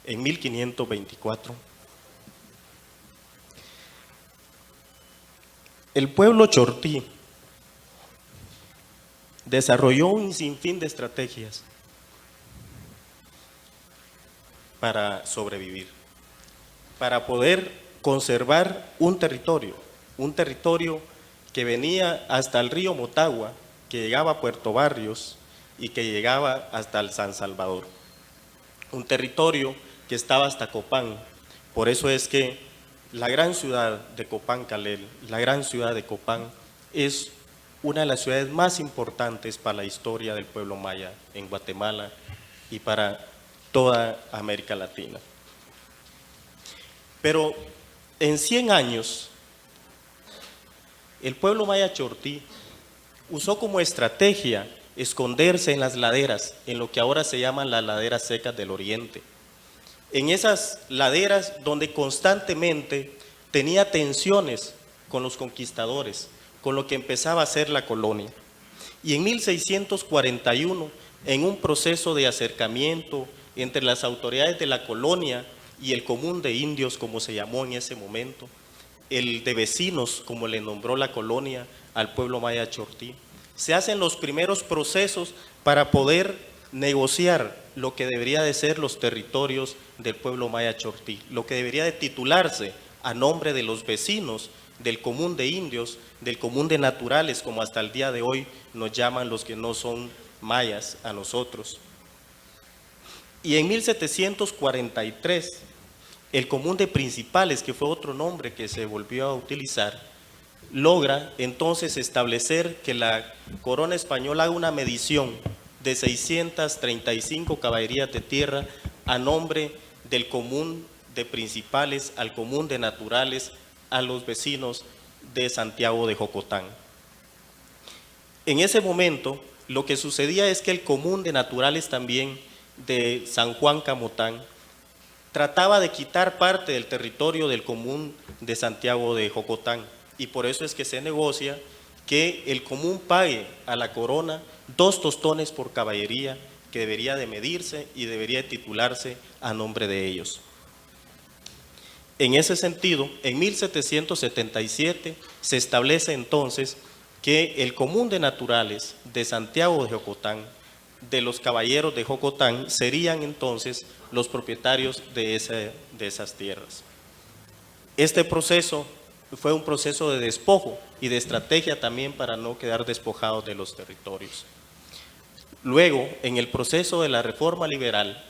en 1524, el pueblo chortí desarrolló un sinfín de estrategias para sobrevivir, para poder conservar un territorio que venía hasta el río Motagua, que llegaba a Puerto Barrios y que llegaba hasta el San Salvador. Un territorio que estaba hasta Copán. Por eso es que la gran ciudad de Copán Calel, la gran ciudad de Copán, es una de las ciudades más importantes para la historia del pueblo maya en Guatemala y para toda América Latina. Pero en 100 años, el pueblo maya Chortí usó como estrategia esconderse en las laderas, en lo que ahora se llaman las laderas secas del oriente. En esas laderas donde constantemente tenía tensiones con los conquistadores, con lo que empezaba a ser la colonia. Y en 1641, en un proceso de acercamiento entre las autoridades de la colonia y el común de indios, como se llamó en ese momento, el de vecinos, como le nombró la colonia al pueblo maya chortí. Se hacen los primeros procesos para poder negociar lo que debería de ser los territorios del pueblo maya chortí, lo que debería de titularse a nombre de los vecinos del común de indios, del común de naturales, como hasta el día de hoy nos llaman los que no son mayas a nosotros. Y en 1743, el común de principales, que fue otro nombre que se volvió a utilizar, logra entonces establecer que la corona española haga una medición de 635 caballerías de tierra a nombre del común de principales, al común de naturales, a los vecinos de Santiago de Jocotán. En ese momento, lo que sucedía es que el común de naturales también de San Juan Camotán trataba de quitar parte del territorio del común de Santiago de Jocotán, y por eso es que se negocia que el común pague a la corona 2 tostones por caballería, que debería de medirse y debería de titularse a nombre de ellos. En ese sentido, en 1777 se establece entonces que el común de naturales de Santiago de Jocotán, de los caballeros de Jocotán, serían entonces los propietarios de esas tierras. Este proceso fue un proceso de despojo y de estrategia también para no quedar despojados de los territorios. Luego, en el proceso de la reforma liberal,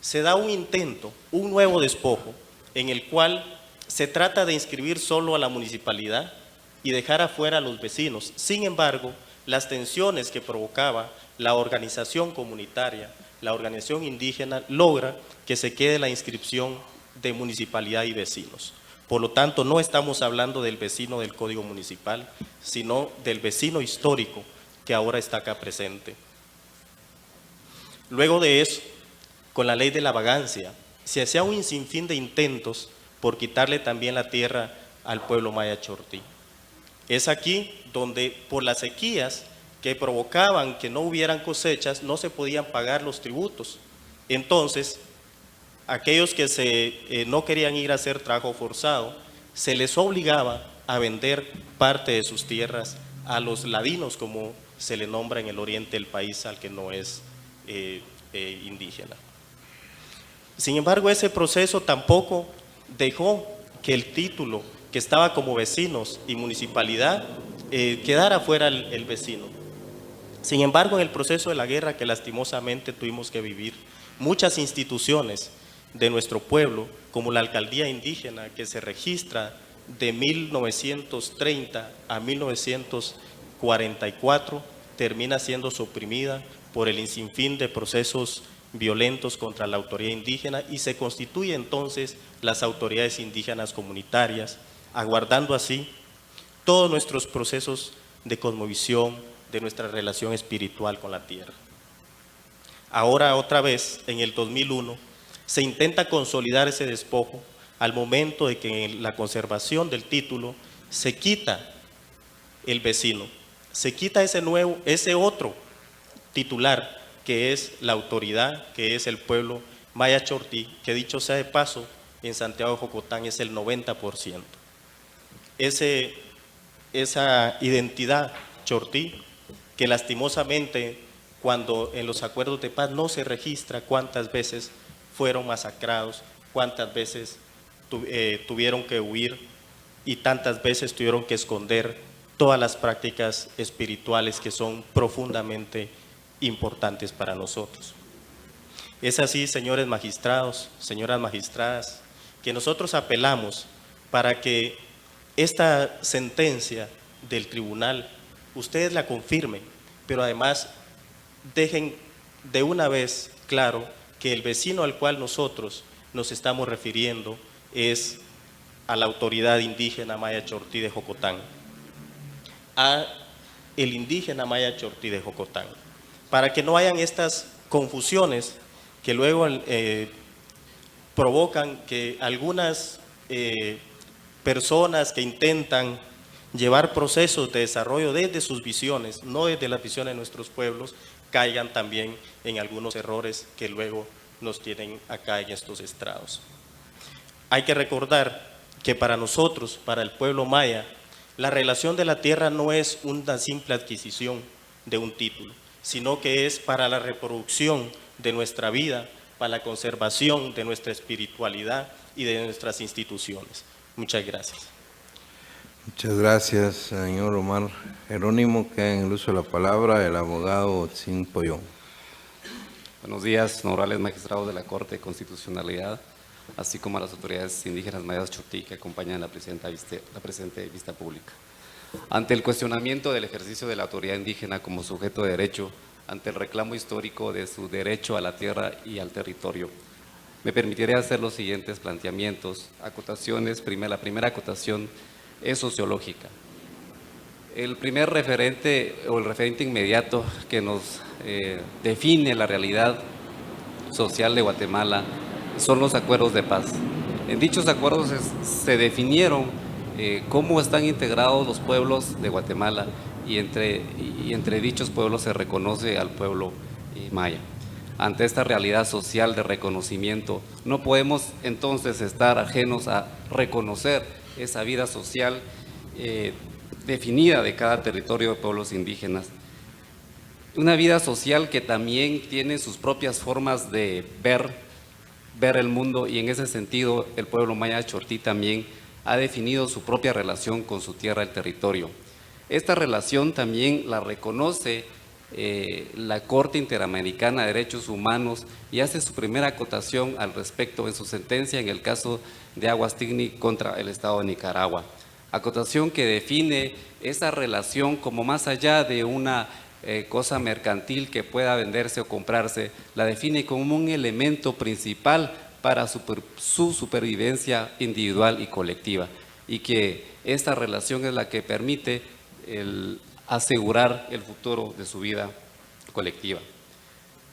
se da un intento, un nuevo despojo, en el cual se trata de inscribir solo a la municipalidad y dejar afuera a los vecinos. Sin embargo, las tensiones que provocaba la organización comunitaria, la organización indígena, logra que se quede la inscripción de municipalidad y vecinos. Por lo tanto, no estamos hablando del vecino del Código Municipal, sino del vecino histórico que ahora está acá presente. Luego de eso, con la ley de la vagancia, se hacía un sinfín de intentos por quitarle también la tierra al pueblo maya chortí. Es aquí donde por las sequías que provocaban que no hubieran cosechas, no se podían pagar los tributos. Entonces, aquellos que no querían ir a hacer trabajo forzado, se les obligaba a vender parte de sus tierras a los ladinos, como se le nombra en el oriente del país al que no es indígena. Sin embargo, ese proceso tampoco dejó que el título que estaba como vecinos y municipalidad quedara fuera el vecino. Sin embargo, en el proceso de la guerra que lastimosamente tuvimos que vivir, muchas instituciones de nuestro pueblo, como la alcaldía indígena que se registra de 1930 a 1944, termina siendo suprimida por el sinfín de procesos violentos contra la autoridad indígena y se constituye entonces las autoridades indígenas comunitarias, aguardando así todos nuestros procesos de cosmovisión, de nuestra relación espiritual con la tierra. Ahora otra vez, en el 2001, se intenta consolidar ese despojo al momento de que en la conservación del título se quita el vecino, se quita ese otro titular, que es la autoridad, que es el pueblo maya chortí, que dicho sea de paso, en Santiago de Jocotán es el 90%. Esa identidad chortí, que lastimosamente cuando en los acuerdos de paz no se registra cuántas veces fueron masacrados, cuántas veces tuvieron que huir y tantas veces tuvieron que esconder todas las prácticas espirituales que son profundamente importantes para nosotros. Es así, señores magistrados, señoras magistradas, que nosotros apelamos para que esta sentencia del tribunal ustedes la confirmen, pero además dejen de una vez claro que el vecino al cual nosotros nos estamos refiriendo es a la autoridad indígena maya chortí de Jocotán, a el indígena maya chortí de Jocotán, para que no hayan estas confusiones que luego provocan que algunas personas que intentan llevar procesos de desarrollo desde sus visiones, no desde las visiones de nuestros pueblos, caigan también en algunos errores que luego nos tienen acá en estos estrados. Hay que recordar que para nosotros, para el pueblo maya, la relación de la tierra no es una simple adquisición de un título, sino que es para la reproducción de nuestra vida, para la conservación de nuestra espiritualidad y de nuestras instituciones. Muchas gracias. Muchas gracias, señor Omar Jerónimo. Queda en el uso de la palabra el abogado Otzin Pollón. Buenos días, honorables magistrados de la Corte de Constitucionalidad, así como a las autoridades indígenas mayas Chortí que acompañan la presente vista pública. Ante el cuestionamiento del ejercicio de la autoridad indígena como sujeto de derecho, ante el reclamo histórico de su derecho a la tierra y al territorio, me permitiré hacer los siguientes planteamientos, acotaciones. La primera acotación es sociológica. El primer referente o el referente inmediato que nos define la realidad social de Guatemala son los acuerdos de paz. En dichos acuerdos se definieron cómo están integrados los pueblos de Guatemala y entre dichos pueblos se reconoce al pueblo maya. Ante esta realidad social de reconocimiento, no podemos entonces estar ajenos a reconocer esa vida social definida de cada territorio de pueblos indígenas. Una vida social que también tiene sus propias formas de ver el mundo, y en ese sentido el pueblo maya Chortí también ha definido su propia relación con su tierra, el territorio. Esta relación también la reconoce la Corte Interamericana de Derechos Humanos y hace su primera acotación al respecto en su sentencia en el caso de Aguas Tigni contra el Estado de Nicaragua. Acotación que define esa relación como más allá de una cosa mercantil que pueda venderse o comprarse, la define como un elemento principal para su supervivencia individual y colectiva, y que esta relación es la que permite asegurar el futuro de su vida colectiva.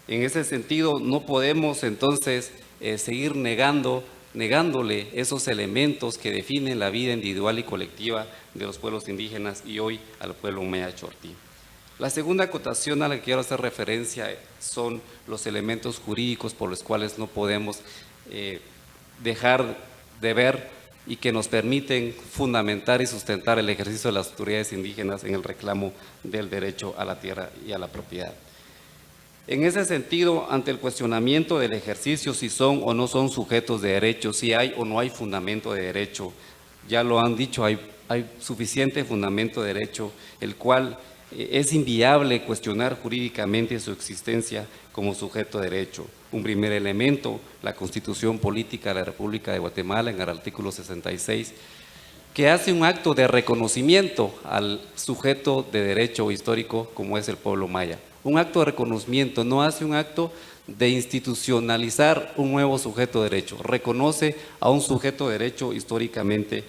En ese sentido, no podemos entonces seguir negándole esos elementos que definen la vida individual y colectiva de los pueblos indígenas y hoy al pueblo maya Chortí. La segunda acotación a la que quiero hacer referencia son los elementos jurídicos por los cuales no podemos dejar de ver y que nos permiten fundamentar y sustentar el ejercicio de las autoridades indígenas en el reclamo del derecho a la tierra y a la propiedad. En ese sentido, ante el cuestionamiento del ejercicio, si son o no son sujetos de derecho, si hay o no hay fundamento de derecho, ya lo han dicho, hay suficiente fundamento de derecho, el cual es inviable cuestionar jurídicamente su existencia como sujeto de derecho. Un primer elemento, la Constitución Política de la República de Guatemala, en el artículo 66, que hace un acto de reconocimiento al sujeto de derecho histórico como es el pueblo maya. Un acto de reconocimiento, no hace un acto de institucionalizar un nuevo sujeto de derecho, reconoce a un sujeto de derecho históricamente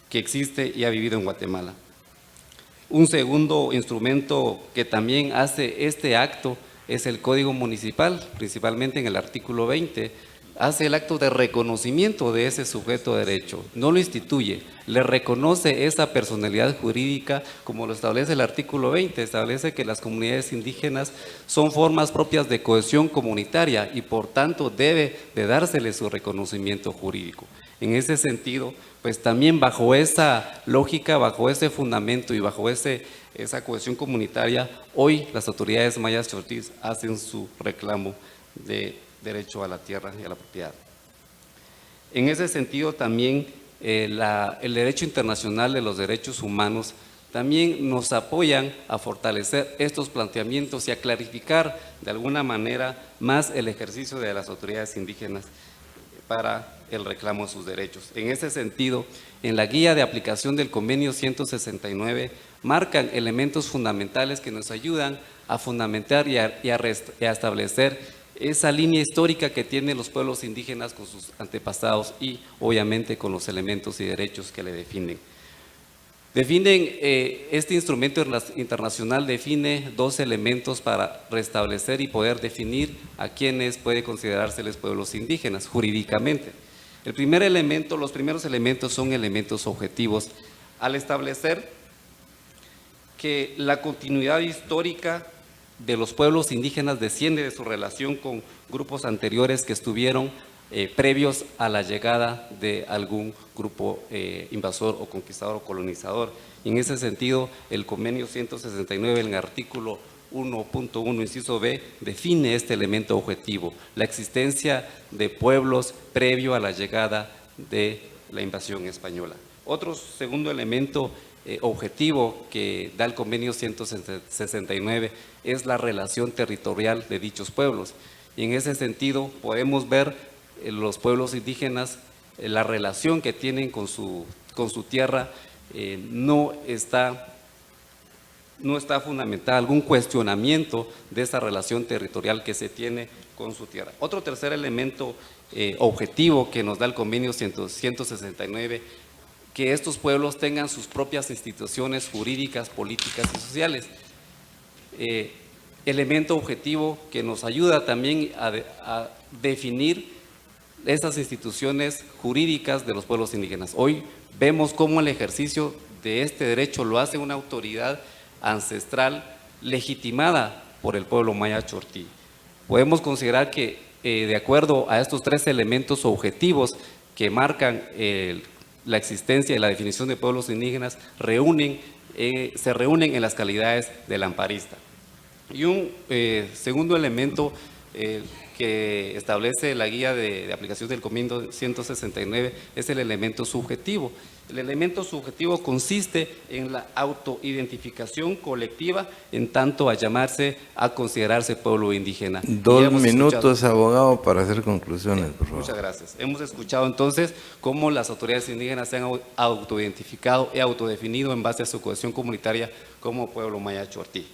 que existe y ha vivido en Guatemala. Un segundo instrumento que también hace este acto es el Código Municipal, principalmente en el artículo 20, hace el acto de reconocimiento de ese sujeto de derecho, no lo instituye, le reconoce esa personalidad jurídica como lo establece el artículo 20, establece que las comunidades indígenas son formas propias de cohesión comunitaria y por tanto debe de dársele su reconocimiento jurídico. En ese sentido, pues también bajo esa lógica, bajo ese fundamento y bajo esa cohesión comunitaria, hoy las autoridades mayas chortís hacen su reclamo de derecho a la tierra y a la propiedad. En ese sentido también el derecho internacional de los derechos humanos también nos apoyan a fortalecer estos planteamientos y a clarificar de alguna manera más el ejercicio de las autoridades indígenas para el reclamo de sus derechos. En ese sentido, en la guía de aplicación del convenio 169 marcan elementos fundamentales que nos ayudan a fundamentar y a establecer esa línea histórica que tienen los pueblos indígenas con sus antepasados y obviamente con los elementos y derechos que le definen. Este instrumento internacional define dos elementos para restablecer y poder definir a quienes puede considerárseles pueblos indígenas jurídicamente. El primer elemento, los primeros elementos son elementos objetivos al establecer que la continuidad histórica de los pueblos indígenas desciende de su relación con grupos anteriores que estuvieron previos a la llegada de algún grupo invasor o conquistador o colonizador. Y en ese sentido, el convenio 169, en el artículo 1.1, inciso B, define este elemento objetivo, la existencia de pueblos previo a la llegada de la invasión española. Otro segundo elemento objetivo que da el convenio 169 es la relación territorial de dichos pueblos. Y en ese sentido podemos ver los pueblos indígenas, la relación que tienen con su tierra no está fundamentada, algún cuestionamiento de esa relación territorial que se tiene con su tierra. Otro tercer elemento objetivo que nos da el convenio 169, que estos pueblos tengan sus propias instituciones jurídicas, políticas y sociales. Elemento objetivo que nos ayuda también a definir esas instituciones jurídicas de los pueblos indígenas. Hoy vemos cómo el ejercicio de este derecho lo hace una autoridad ancestral legitimada por el pueblo maya chortí. Podemos considerar que de acuerdo a estos tres elementos objetivos que marcan la existencia y la definición de pueblos indígenas, se reúnen en las calidades del amparista. Y un segundo elemento que establece la guía de aplicación del convenio 169 es el elemento subjetivo. El elemento subjetivo consiste en la autoidentificación colectiva en tanto a considerarse pueblo indígena. 2 minutos, abogado, para hacer conclusiones, por favor. Muchas gracias. Hemos escuchado entonces cómo las autoridades indígenas se han autoidentificado y autodefinido en base a su cohesión comunitaria como pueblo maya chortí.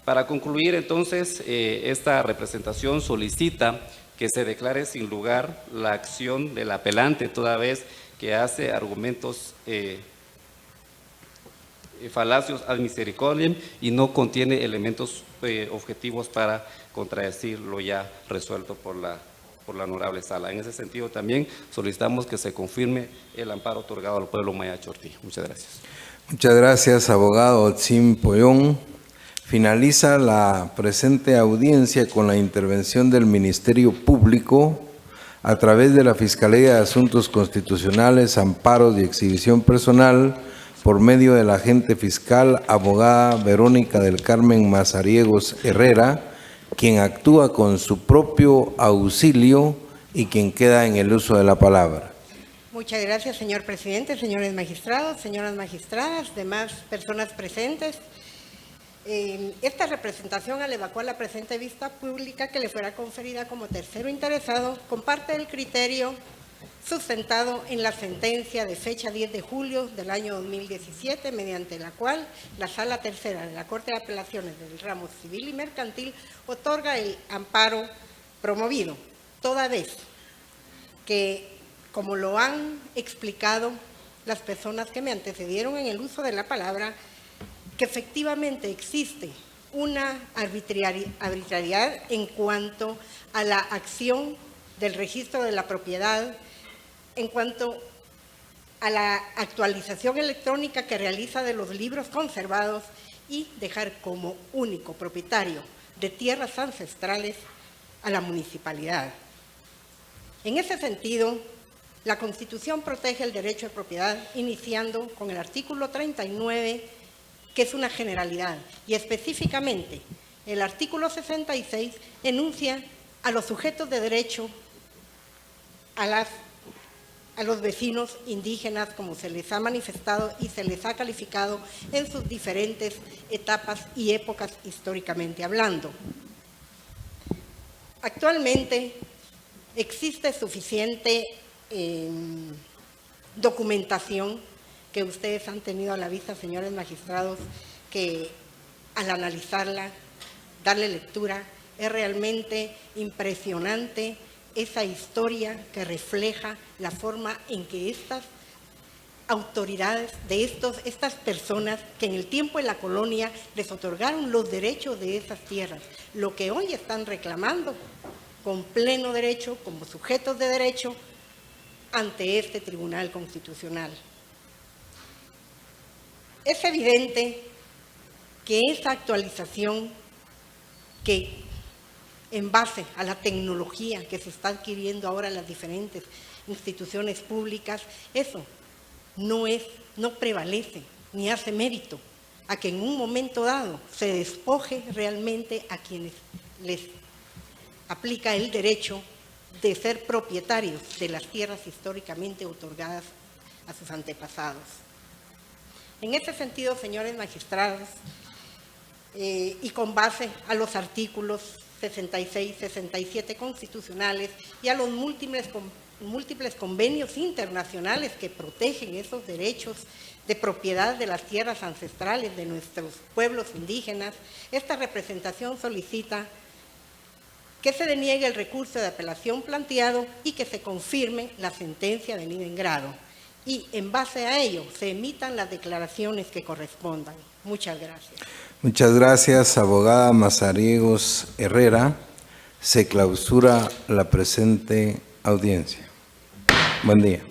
Para concluir, entonces, esta representación solicita que se declare sin lugar la acción del apelante, toda vez que hace argumentos falacios ad misericordiam y no contiene elementos objetivos para contradecir lo ya resuelto por la honorable sala. En ese sentido, también solicitamos que se confirme el amparo otorgado al pueblo maya chortí. Muchas gracias. Muchas gracias, abogado Otzin Pollón. Finaliza la presente audiencia con la intervención del Ministerio Público a través de la Fiscalía de Asuntos Constitucionales, Amparos y Exhibición Personal por medio de la agente fiscal, abogada Verónica del Carmen Mazariegos Herrera, quien actúa con su propio auxilio y quien queda en el uso de la palabra. Muchas gracias, señor presidente, señores magistrados, señoras magistradas, demás personas presentes. Esta representación, al evacuar la presente vista pública que le fuera conferida como tercero interesado, comparte el criterio sustentado en la sentencia de fecha 10 de julio del año 2017, mediante la cual la Sala Tercera de la Corte de Apelaciones del Ramo Civil y Mercantil otorga el amparo promovido, toda vez que, como lo han explicado las personas que me antecedieron en el uso de la palabra, que efectivamente existe una arbitrariedad en cuanto a la acción del registro de la propiedad, en cuanto a la actualización electrónica que realiza de los libros conservados y dejar como único propietario de tierras ancestrales a la municipalidad. En ese sentido, la Constitución protege el derecho de propiedad, iniciando con el artículo 39, que es una generalidad, y específicamente el artículo 66 enuncia a los sujetos de derecho, a los vecinos indígenas, como se les ha manifestado y se les ha calificado en sus diferentes etapas y épocas históricamente hablando. Actualmente existe suficiente documentación que ustedes han tenido a la vista, señores magistrados, que al analizarla, darle lectura, es realmente impresionante esa historia que refleja la forma en que estas autoridades de estas personas que en el tiempo de la colonia les otorgaron los derechos de esas tierras, lo que hoy están reclamando con pleno derecho, como sujetos de derecho, ante este Tribunal Constitucional. Es evidente que esa actualización que en base a la tecnología que se está adquiriendo ahora en las diferentes instituciones públicas, eso no prevalece ni hace mérito a que en un momento dado se despoje realmente a quienes les aplica el derecho de ser propietarios de las tierras históricamente otorgadas a sus antepasados. En ese sentido, señores magistrados, y con base a los artículos 66, 67 constitucionales y a los múltiples convenios internacionales que protegen esos derechos de propiedad de las tierras ancestrales de nuestros pueblos indígenas, esta representación solicita que se deniegue el recurso de apelación planteado y que se confirme la sentencia venida en grado. Y en base a ello se emitan las declaraciones que correspondan. Muchas gracias. Muchas gracias, abogada Mazariegos Herrera. Se clausura la presente audiencia. Buen día.